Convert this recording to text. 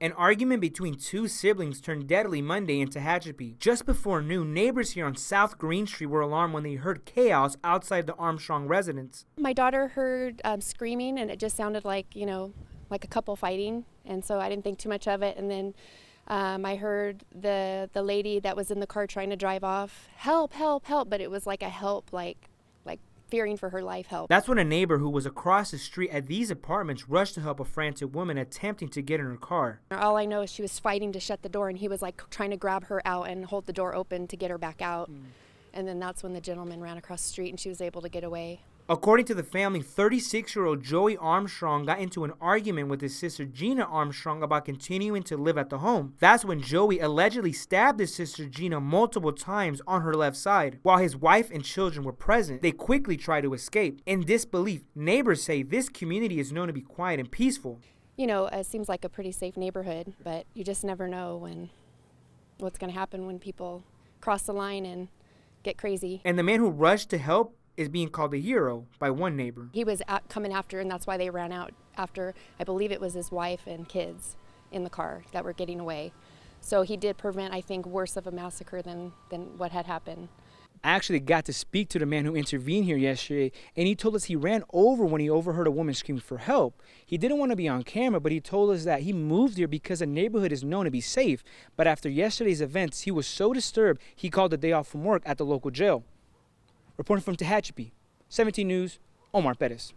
An argument between two siblings turned deadly Monday in Tehachapi. Just before noon, neighbors here on South Green Street were alarmed when they heard chaos outside the Armstrong residence. My daughter heard screaming, and it just sounded like, like a couple fighting, and so I didn't think too much of it. And then I heard the lady that was in the car trying to drive off, help, help, help, but it was like a help, like fearing for her life help. That's when a neighbor who was across the street at these apartments rushed to help a frantic woman attempting to get in her car. All I know is she was fighting to shut the door, and he was like trying to grab her out and hold the door open to get her back out. And then that's when the gentleman ran across the street and she was able to get away. According to the family, 36-year-old Joey Armstrong got into an argument with his sister Gina Armstrong about continuing to live at the home. That's when Joey allegedly stabbed his sister Gina multiple times on her left side. While his wife and children were present, they quickly tried to escape. In disbelief, neighbors say this community is known to be quiet and peaceful. It seems like a pretty safe neighborhood, but you just never know what's going to happen when people cross the line and get crazy. And the man who rushed to help is being called a hero by one neighbor. He was coming after, and that's why they ran out after, I believe it was his wife and kids in the car that were getting away. So he did prevent, I think, worse of a massacre than what had happened. I actually got to speak to the man who intervened here yesterday, and he told us he ran over when he overheard a woman scream for help. He didn't want to be on camera, but he told us that he moved here because the neighborhood is known to be safe. But after yesterday's events, he was so disturbed, he called a day off from work at the local jail. Reporting from Tehachapi, 17 News, Omar Perez.